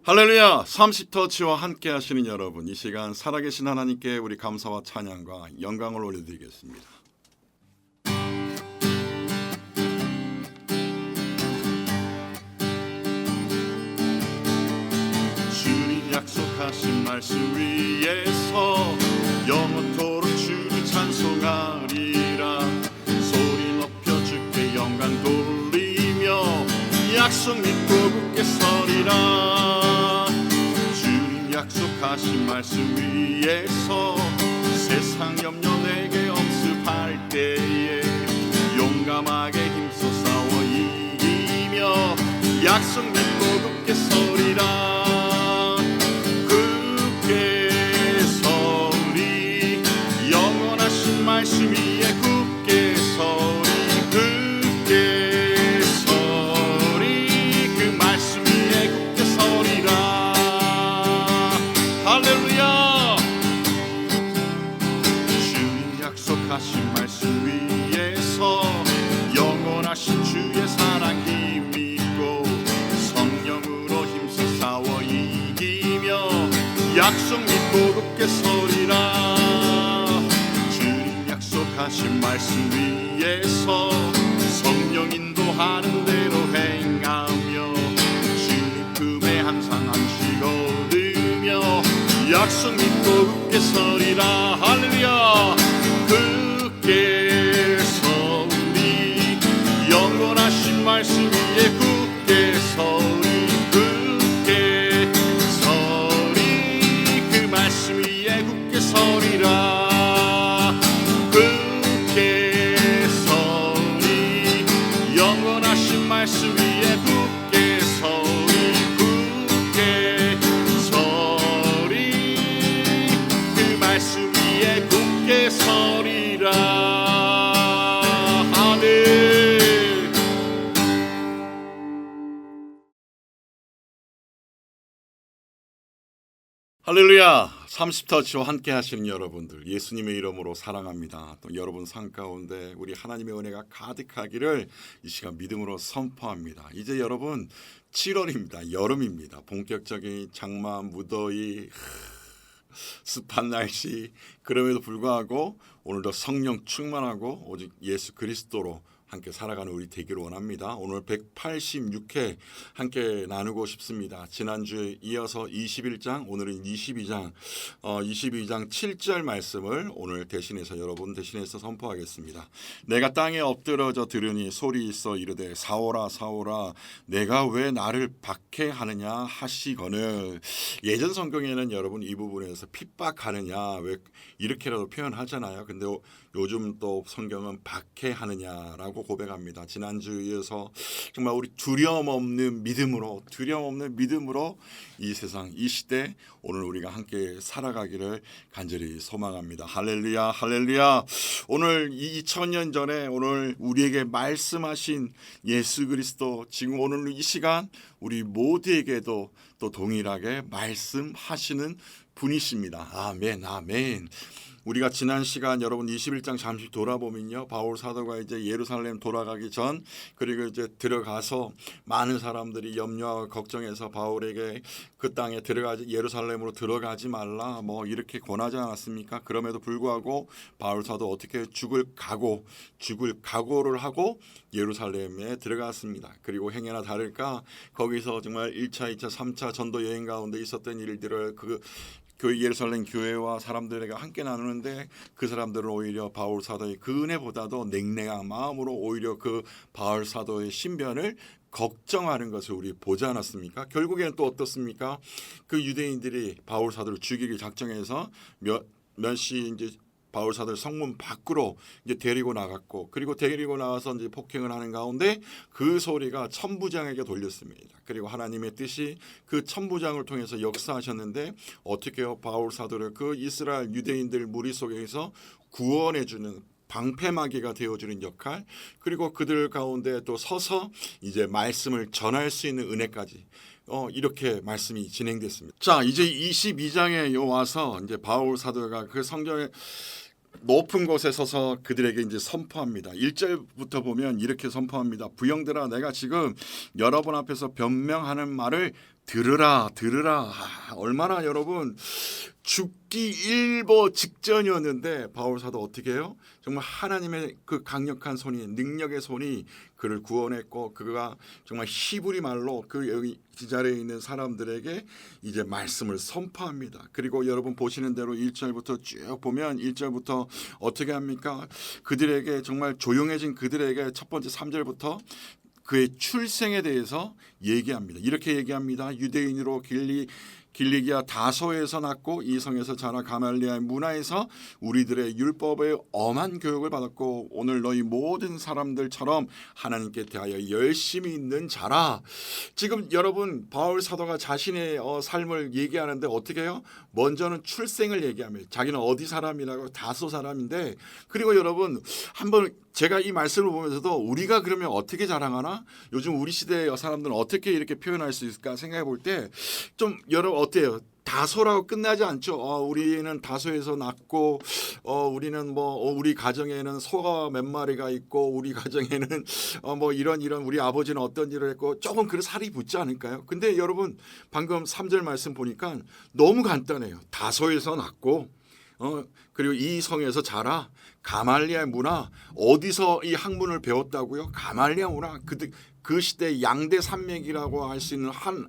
할렐루야. 30터치와 함께 하시는 여러분, 이 시간 살아계신 하나님께 우리 감사와 찬양과 영광을 올려드리겠습니다. 주님 약속하신 말씀 위에서 영원토록 주를 찬송하리라. 소리 높여 주께 영광 돌리며 약속 믿고 굳게 서리라. 약속하신 말씀 위에서 세상 염려 내게 엄습할 때에 용감하게 힘써 싸워 이기며 약속 믿고 굳게 서리라. 굳게 서리 영원하신 말씀 위에 굳게 서리. 굳게 서리 그 말씀 위에 굳게 서리라. 할렐루야. 주님 약속하신 말씀 위에서 영원하신 주의 사랑 힘입고 성령으로 힘써 싸워 이기며 약속 믿고 굳게 서리라. 주님 약속하신 말씀 위에서 성령 인도하는 대로 행하며 주님 품에 항상 안식어 약속 믿고 굳게 서리라. 할렐루야. 굳게 서리 영원하신 말씀 위에 굳게 서리. 굳게 서리 그 말씀 위에 굳게 서리라. 굳게 서리 영원하신 말씀 위에 굳게 서리. 말씀 위에 굳게 서리라. 아멘. 할렐루야. 30터치와 함께 하시는 여러분들 예수님의 이름으로 사랑합니다. 또 여러분 삶 가운데 우리 하나님의 은혜가 가득하기를 이 시간 믿음으로 선포합니다. 이제 여러분 7월입니다. 여름입니다. 본격적인 장마, 무더위, 습한 날씨, 그럼에도 불구하고 오늘도 성령 충만하고 오직 예수 그리스도로 함께 살아가는 우리 되기를 원합니다. 오늘 186회 함께 나누고 싶습니다. 지난주에 이어서 21장, 오늘은 22장 7절 말씀을 오늘 대신해서 여러분 대신해서 선포하겠습니다. 내가 땅에 엎드러져 들으니 소리 있어 이르되 사오라 사오라 내가 왜 나를 박해하느냐 하시거늘. 예전 성경에는 여러분 이 부분에서 핍박하느냐 왜 이렇게라도 표현하잖아요. 근데 요즘 또 성경은 박해하느냐라고 고백합니다. 지난주에서 정말 우리 두려움 없는 믿음으로 이 세상 이 시대 오늘 우리가 함께 살아가기를 간절히 소망합니다. 할렐루야 할렐루야. 오늘 2000년 전에 오늘 우리에게 말씀하신 예수 그리스도 지금 오늘 이 시간 우리 모두에게도 또 동일하게 말씀하시는 분이십니다. 아멘 아멘. 우리가 지난 시간 여러분 21장 잠시 돌아보면요, 바울 사도가 이제 예루살렘 돌아가기 전 그리고 이제 들어가서 많은 사람들이 염려하고 걱정해서 바울에게 그 땅에 예루살렘으로 들어가지 말라 뭐 이렇게 권하지 않았습니까? 그럼에도 불구하고 바울 사도 어떻게 죽을 각오를 하고 예루살렘에 들어갔습니다. 그리고 행여나 다를까 거기서 정말 1차, 2차, 3차 전도 여행 가운데 있었던 일들을 그 예루살렘 교회와 사람들에게 함께 나누는데 그 사람들은 오히려 바울 사도의 그 은혜보다도 냉랭한 마음으로 오히려 그 바울 사도의 신변을 걱정하는 것을 우리 보지 않았습니까? 결국에는 또 어떻습니까? 그 유대인들이 바울 사도를 죽이기 작정해서 몇시 이제 바울 사도를 성문 밖으로 이제 데리고 나갔고, 그리고 데리고 나와서 이제 폭행을 하는 가운데 그 소리가 천부장에게 돌렸습니다. 그리고 하나님의 뜻이 그 천부장을 통해서 역사하셨는데 어떻게요? 바울 사도를 그 이스라엘 유대인들 무리 속에서 구원해주는 방패막이가 되어주는 역할, 그리고 그들 가운데 또 서서 이제 말씀을 전할 수 있는 은혜까지 이렇게 말씀이 진행됐습니다. 자, 이제 22장에 와서 이제 바울 사도가 그 성경의 높은 곳에 서서 그들에게 이제 선포합니다. 1절부터 보면 이렇게 선포합니다. 부형들아, 내가 지금 여러분 앞에서 변명하는 말을 들으라 들으라. 얼마나 여러분 죽기 일보 직전이었는데 바울 사도 어떻게 해요? 정말 하나님의 그 강력한 손이, 능력의 손이 그를 구원했고, 그가 정말 히브리 말로 그 여기 이 자리에 있는 사람들에게 이제 말씀을 선포합니다. 그리고 여러분 보시는 대로 1절부터 쭉 보면 1절부터 어떻게 합니까? 그들에게 정말 조용해진 그들에게 첫 번째 3절부터 그의 출생에 대해서 얘기합니다. 이렇게 얘기합니다. 유대인으로 길리기아 다소에서 났고 이 성에서 자라 가말리아의 문화에서 우리들의 율법의 엄한 교육을 받았고 오늘 너희 모든 사람들처럼 하나님께 대하여 열심히 있는 자라. 지금 여러분 바울 사도가 자신의 삶을 얘기하는데 어떻게 해요? 먼저는 출생을 얘기합니다. 자기는 어디 사람이라고? 다소 사람인데, 그리고 여러분 한번 제가 이 말씀을 보면서도 우리가 그러면 어떻게 자랑하나? 요즘 우리 시대의 사람들은 어떻게 이렇게 표현할 수 있을까 생각해 볼 때 좀 여러분 어때요? 다소라고 끝나지 않죠. 우리는 다소에서 났고, 우리는 우리 가정에는 소가 몇 마리가 있고, 우리 가정에는 이런 우리 아버지는 어떤 일을 했고, 조금 그런 살이 붙지 않을까요? 근데 여러분 방금 3절 말씀 보니까 너무 간단해요. 다소에서 났고, 그리고 이 성에서 자라. 가말리아의 문화, 어디서 이 학문을 배웠다고요? 가말리아 문화. 그 시대 양대 산맥이라고 할 수 있는 한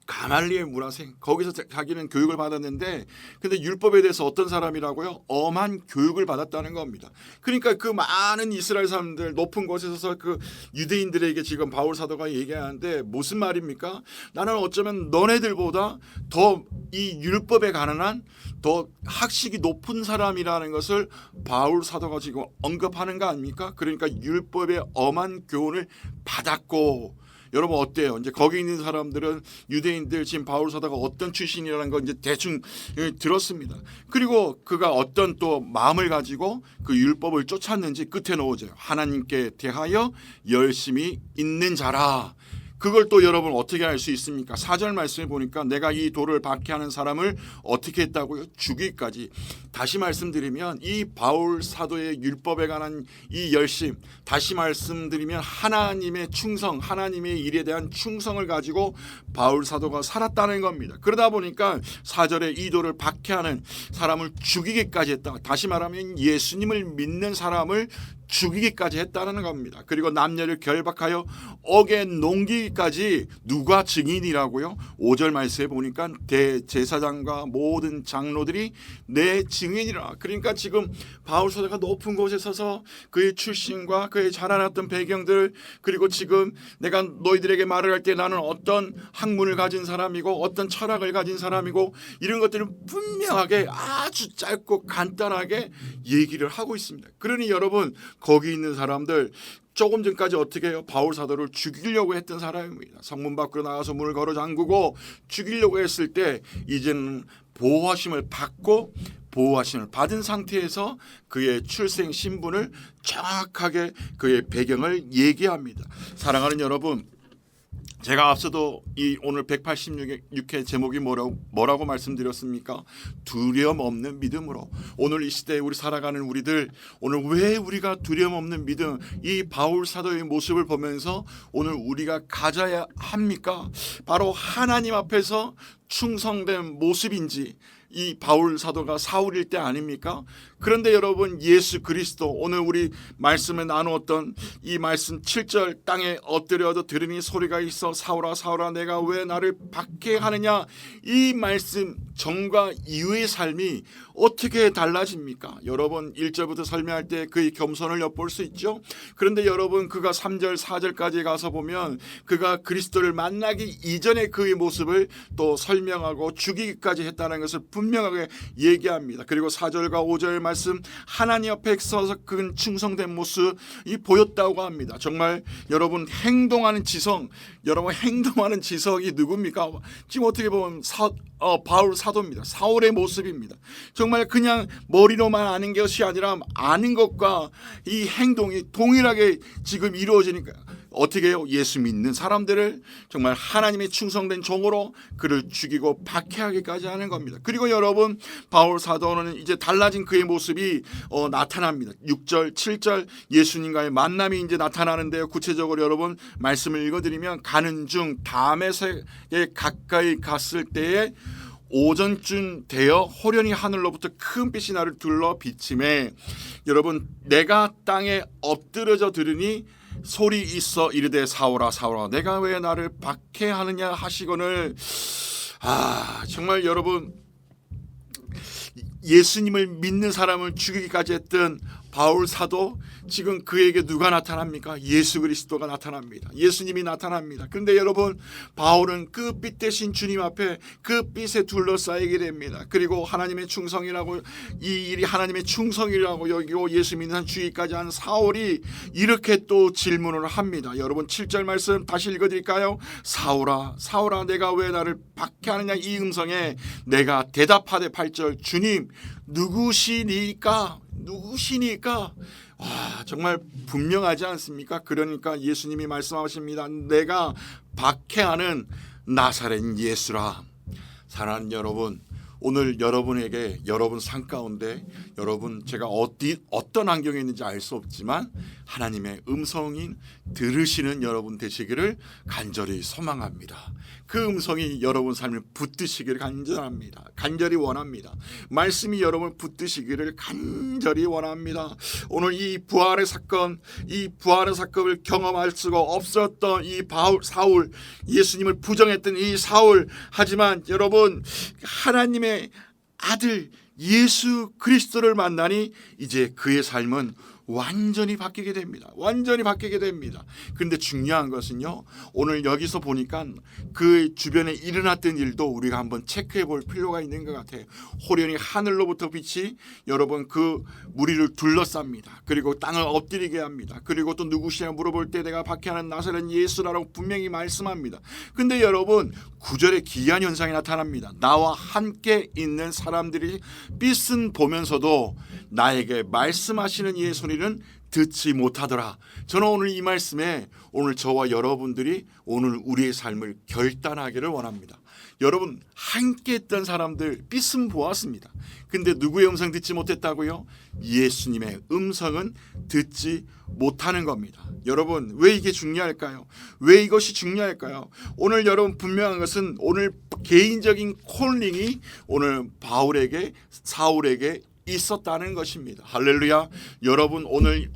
가말리엘 문화생, 거기서 자기는 교육을 받았는데, 근데 율법에 대해서 어떤 사람이라고요? 엄한 교육을 받았다는 겁니다. 그러니까 그 많은 이스라엘 사람들 높은 곳에 서서 그 유대인들에게 지금 바울 사도가 얘기하는데 무슨 말입니까? 나는 어쩌면 너네들보다 더 이 율법에 관한 더 학식이 높은 사람이라는 것을 바울 사도가 지금 언급하는 거 아닙니까? 그러니까 율법의 엄한 교훈을 받았고, 여러분 어때요? 이제 거기 있는 사람들은 유대인들 지금 바울 사도가 어떤 출신이라는 거 이제 대충 들었습니다. 그리고 그가 어떤 또 마음을 가지고 그 율법을 쫓았는지 끝에 넣어줘요. 하나님께 대하여 열심히 있는 자라. 그걸 또 여러분 어떻게 알 수 있습니까? 4절 말씀에 보니까 내가 이 돌을 박해하는 사람을 어떻게 했다고요? 죽이기까지. 다시 말씀드리면 이 바울 사도의 율법에 관한 이 열심, 다시 말씀드리면 하나님의 충성, 하나님의 일에 대한 충성을 가지고 바울 사도가 살았다는 겁니다. 그러다 보니까 4절에 이 돌을 박해하는 사람을 죽이기까지 했다. 다시 말하면 예수님을 믿는 사람을 죽이기까지 했다는 겁니다. 그리고 남녀를 결박하여 옥에 농기기까지. 누가 증인이라고요? 5절 말씀에 보니까 대제사장과 모든 장로들이 내 증인이라. 그러니까 지금 바울 사도가 높은 곳에 서서 그의 출신과 그의 자라났던 배경들, 그리고 지금 내가 너희들에게 말을 할 때 나는 어떤 학문을 가진 사람이고 어떤 철학을 가진 사람이고 이런 것들을 분명하게 아주 짧고 간단하게 얘기를 하고 있습니다. 그러니 여러분 거기 있는 사람들 조금 전까지 어떻게 해요? 바울 사도를 죽이려고 했던 사람입니다. 성문 밖으로 나가서 문을 걸어 잠그고 죽이려고 했을 때 이제는 보호하심을 받은 상태에서 그의 출생 신분을 정확하게 그의 배경을 얘기합니다. 사랑하는 여러분, 제가 앞서도 이 오늘 186회 제목이 뭐라고 말씀드렸습니까? 두려움 없는 믿음으로. 오늘 이 시대에 우리 살아가는 우리들, 오늘 왜 우리가 두려움 없는 믿음, 이 바울 사도의 모습을 보면서 오늘 우리가 가져야 합니까? 바로 하나님 앞에서 충성된 모습인지, 이 바울 사도가 사울일 때 아닙니까? 그런데 여러분 예수 그리스도, 오늘 우리 말씀에 나누었던 이 말씀 7절, 땅에 엎드려도 들으니 소리가 있어 사울아 사울아 내가 왜 나를 박해하느냐, 이 말씀 전과 이후의 삶이 어떻게 달라집니까? 여러분 1절부터 설명할 때 그의 겸손을 엿볼 수 있죠. 그런데 여러분 그가 3절 4절까지 가서 보면 그가 그리스도를 만나기 이전의 그의 모습을 또 설명하고 죽이기까지 했다는 것을 분명하게 얘기합니다. 그리고 4절과 5절 말씀, 하나님 앞에 서서 그 충성된 모습이 보였다고 합니다. 정말 여러분 행동하는 지성, 여러분 행동하는 지성이 누굽니까? 지금 어떻게 보면 바울 사도입니다. 사울의 모습입니다. 정말 그냥 머리로만 아는 것이 아니라 아는 것과 이 행동이 동일하게 지금 이루어지니까 어떻게 해요? 예수 믿는 사람들을 정말 하나님의 충성된 종으로 그를 죽이고 박해하기까지 하는 겁니다. 그리고 여러분 바울 사도는 이제 달라진 그의 모습이 나타납니다. 6절 7절 예수님과의 만남이 이제 나타나는데요. 구체적으로 여러분 말씀을 읽어드리면 가는 중 다메섹에 가까이 갔을 때에 오전쯤 되어 호련히 하늘로부터 큰 빛이 나를 둘러 비침에 여러분 내가 땅에 엎드려져 들으니 소리 있어 이르되 사오라 사오라 내가 왜 나를 박해하느냐 하시거늘. 정말 여러분 예수님을 믿는 사람을 죽이기까지 했던 바울 사도 지금 그에게 누가 나타납니까? 예수 그리스도가 나타납니다. 예수님이 나타납니다. 그런데 여러분 바울은 그 빛 대신 주님 앞에 그 빛에 둘러싸이게 됩니다. 그리고 하나님의 충성이라고 이 일이 하나님의 충성이라고 여기고 예수 믿는 주의까지 한 사울이 이렇게 또 질문을 합니다. 여러분 7절 말씀 다시 읽어드릴까요? 사울아 사울아 내가 왜 나를 박해하느냐 이 음성에 내가 대답하되 8절 주님 누구시니까 정말 분명하지 않습니까? 그러니까 예수님이 말씀하십니다. 내가 박해하는 나사렛 예수라. 사랑하는 여러분 오늘 여러분에게 여러분 삶 가운데 여러분 제가 어떤 환경에 있는지 알 수 없지만 하나님의 음성인 들으시는 여러분 되시기를 간절히 소망합니다. 그 음성이 여러분 삶을 붙드시기를 간절히 원합니다. 말씀이 여러분 붙드시기를 간절히 원합니다. 오늘 이 부활의 사건을 경험할 수가 없었던 이 사울, 예수님을 부정했던 이 사울, 하지만 여러분 하나님의 아들 예수 그리스도를 만나니 이제 그의 삶은 완전히 바뀌게 됩니다. 그런데 중요한 것은요, 오늘 여기서 보니까 그 주변에 일어났던 일도 우리가 한번 체크해 볼 필요가 있는 것 같아요. 호련히 하늘로부터 빛이 여러분 그 무리를 둘러쌉니다. 그리고 땅을 엎드리게 합니다. 그리고 또 누구시냐 물어볼 때 내가 박해하는 나사렛 예수라고 분명히 말씀합니다. 근데 여러분 9절에 기이한 현상이 나타납니다. 나와 함께 있는 사람들이 빛은 보면서도 나에게 말씀하시는 이의 소리는 듣지 못하더라. 저는 오늘 이 말씀에 오늘 저와 여러분들이 오늘 우리의 삶을 결단하기를 원합니다. 여러분 함께 했던 사람들 빛은 보았습니다. 근데 누구의 음성 듣지 못했다고요? 예수님의 음성은 듣지 못하는 겁니다. 여러분 왜 이게 중요할까요? 왜 이것이 중요할까요? 오늘 여러분 분명한 것은 오늘 개인적인 콜링이 오늘 사울에게 있었다는 것입니다. 할렐루야. 여러분 오늘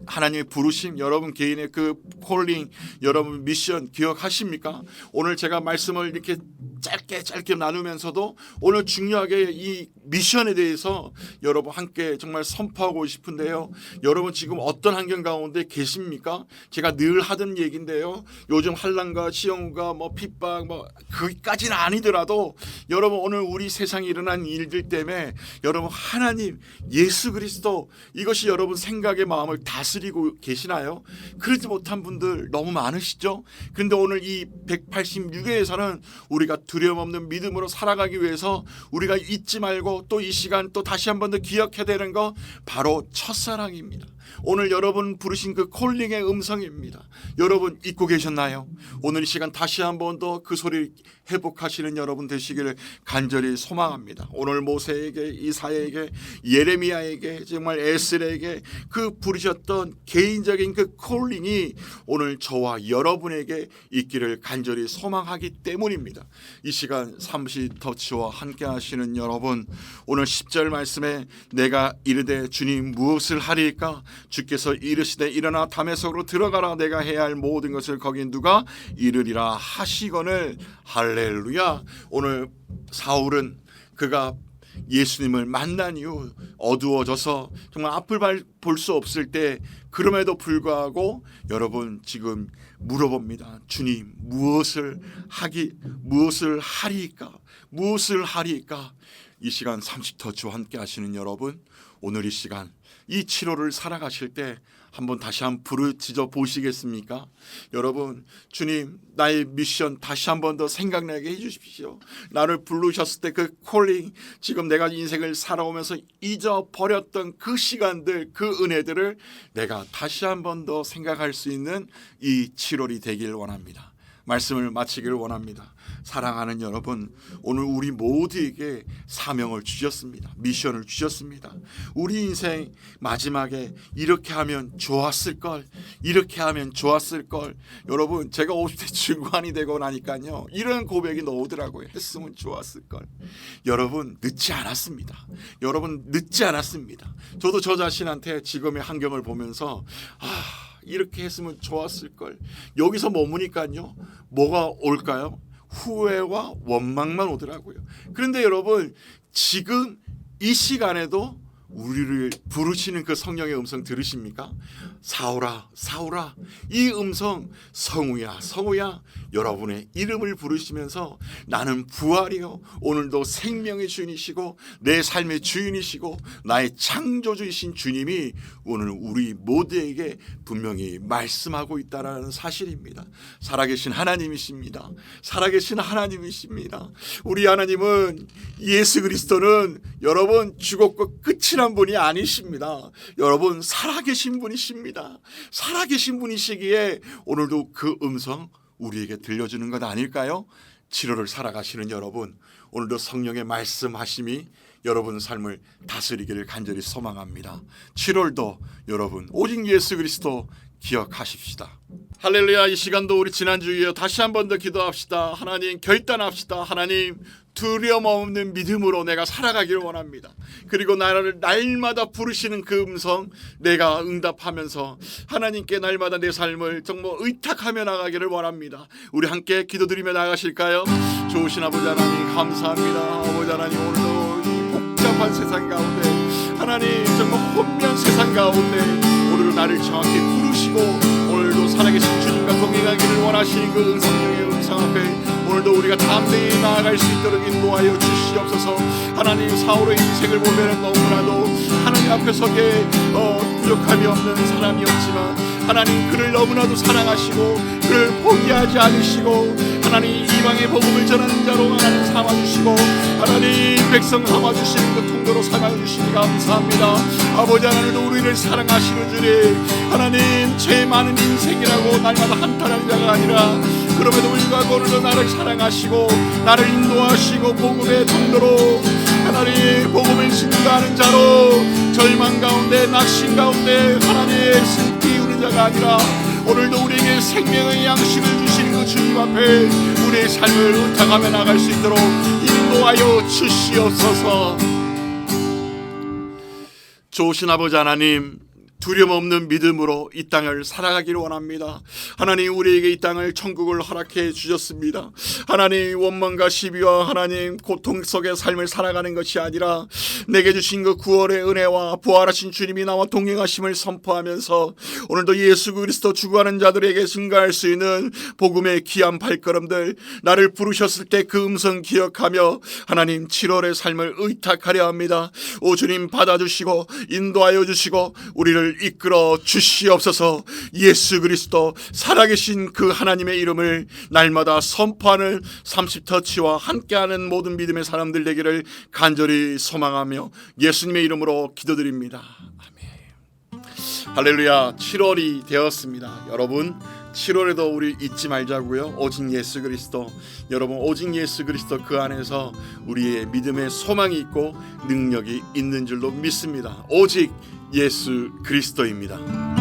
하나님의 부르심, 여러분 개인의 그 콜링, 여러분 미션 기억하십니까? 오늘 제가 말씀을 이렇게 짧게 나누면서도 오늘 중요하게 이 미션에 대해서 여러분 함께 정말 선포하고 싶은데요. 여러분 지금 어떤 환경 가운데 계십니까? 제가 늘 하던 얘기인데요. 요즘 환난과 시험과 핍박 거기까지는 아니더라도 여러분 오늘 우리 세상에 일어난 일들 때문에 여러분 하나님 예수 그리스도 이것이 여러분 생각의 마음을 다스리고 계시나요? 그러지 못한 분들 너무 많으시죠? 그런데 오늘 이 186회에서는 우리가 두려움 없는 믿음으로 살아가기 위해서 우리가 잊지 말고 또 이 시간 또 다시 한 번 더 기억해야 되는 거 바로 첫사랑입니다. 오늘 여러분 부르신 그 콜링의 음성입니다. 여러분 잊고 계셨나요? 오늘 이 시간 다시 한 번 더 그 소리 회복하시는 여러분 되시기를 간절히 소망합니다. 오늘 모세에게, 이사야에게, 예레미야에게, 정말 에스겔에게 그 부르셨던 개인적인 그 콜링이 오늘 저와 여러분에게 있기를 간절히 소망하기 때문입니다. 이 시간 삼시 터치와 함께 하시는 여러분, 오늘 10절 말씀에 내가 이르되 주님 무엇을 하리까? 주께서 이르시되 일어나 다메섹으로 들어가라. 내가 해야 할 모든 것을 거기 누가 이르리라 하시거늘. 할렐루야. 오늘 사울은 그가 예수님을 만난 이후 어두워져서 정말 앞을 볼 수 없을 때 그럼에도 불구하고 여러분 지금 물어봅니다. 주님 무엇을 하리까? 이 시간 30터치와 함께 하시는 여러분, 오늘 이 시간 이 7월을 살아가실 때 한번 다시 한번 부르짖어 보시겠습니까? 여러분, 주님, 나의 미션 다시 한번 더 생각나게 해주십시오. 나를 부르셨을 때 그 콜링, 지금 내가 인생을 살아오면서 잊어버렸던 그 시간들, 그 은혜들을 내가 다시 한번 더 생각할 수 있는 이 7월이 되길 원합니다. 말씀을 마치길 원합니다. 사랑하는 여러분, 오늘 우리 모두에게 사명을 주셨습니다. 미션을 주셨습니다. 우리 인생 마지막에 이렇게 하면 좋았을 걸, 이렇게 하면 좋았을 걸. 여러분, 제가 50대 중반이 되고 나니까요, 이런 고백이 나오더라고요. 했으면 좋았을 걸. 여러분, 늦지 않았습니다. 여러분, 늦지 않았습니다. 저도 저 자신한테 지금의 환경을 보면서 이렇게 했으면 좋았을 걸. 여기서 머무니까요, 뭐가 올까요? 후회와 원망만 오더라고요. 그런데 여러분, 지금 이 시간에도 우리를 부르시는 그 성령의 음성 들으십니까? 사울아, 사울아. 이 음성, 성우야, 성우야. 여러분의 이름을 부르시면서 나는 부활이요, 오늘도 생명의 주인이시고 내 삶의 주인이시고 나의 창조주이신 주님이 오늘 우리 모두에게 분명히 말씀하고 있다는 사실입니다. 살아계신 하나님이십니다. 살아계신 하나님이십니다. 우리 하나님은, 예수 그리스도는 여러분 죽었고 끝이 난 분이 아니십니다. 여러분, 살아계신 분이십니다. 살아계신 분이시기에 오늘도 그 음성 우리에게 들려주는 것 아닐까요? 7월을 살아가시는 여러분, 오늘도 성령의 말씀하심이 여러분 삶을 다스리기를 간절히 소망합니다. 7월도 여러분 오직 예수 그리스도 기억하십시다. 할렐루야. 이 시간도 우리 지난주에 다시 한 번 더 기도합시다. 하나님, 결단합시다. 하나님, 두려움 없는 믿음으로 내가 살아가기를 원합니다. 그리고 나를 날마다 부르시는 그 음성 내가 응답하면서 하나님께 날마다 내 삶을 정말 의탁하며 나가기를 원합니다. 우리 함께 기도드리며 나가실까요? 좋으신 아버지 하나님, 감사합니다. 아버지 하나님, 오늘도 이 복잡한 세상 가운데, 하나님 정말 혼미한 세상 가운데 오늘도 나를 정확히 부르시고 오늘도 살아계신 주님과 동행하기를 원하시는 그 성령의 음성 앞에 오늘도 우리가 담대히 나아갈 수 있도록 인도하여 주시옵소서. 하나님, 사울의 인생을 보면 너무나도 하나님 앞에 서게 부족함이 없는 사람이었지만 하나님 그를 너무나도 사랑하시고 그를 포기하지 않으시고 하나님 이방의 복음을 전하는 자로 하나님 삼아주시고 하나님 백성 삼아주시는 그 통로로 삼아주시니 감사합니다. 아버지 하나님도 우리를 사랑하시는 주님, 하나님 죄 많은 인생이라고 날마다 한탄하는 자가 아니라 그럼에도 불구하고 오늘도 나를 사랑하시고 나를 인도하시고 복음의 통로로 하나님 복음을 증거하는 자로 절망 가운데 낙심 가운데 하나님의 슬피 우는 자가 아니라 오늘도 우리에게 생명의 양식을 주시는 그 주님 앞에 우리의 삶을 의탁하며 나갈 수 있도록 인도하여 주시옵소서. 좋으신 아버지 하나님, 두려움 없는 믿음으로 이 땅을 살아가기를 원합니다. 하나님, 우리에게 이 땅을 천국을 허락해 주셨습니다. 하나님, 원망과 시비와 하나님 고통 속의 삶을 살아가는 것이 아니라 내게 주신 그 구원의 은혜와 부활하신 주님이 나와 동행하심을 선포하면서 오늘도 예수 그리스도 죽어가는 자들에게 증거할 수 있는 복음의 귀한 발걸음들, 나를 부르셨을 때 그 음성 기억하며 하나님 7월의 삶을 의탁하려 합니다. 오 주님, 받아주시고 인도하여 주시고 우리를 이끌어 주시옵소서. 예수 그리스도 살아계신 그 하나님의 이름을 날마다 선포하는 30터치와 함께하는 모든 믿음의 사람들 되기를 간절히 소망하며 예수님의 이름으로 기도드립니다. 아멘. 할렐루야. 7월이 되었습니다. 여러분, 7월에도 우리 잊지 말자고요. 오직 예수 그리스도, 여러분 오직 예수 그리스도 그 안에서 우리의 믿음의 소망이 있고 능력이 있는 줄로 믿습니다. 오직 예수 그리스도입니다.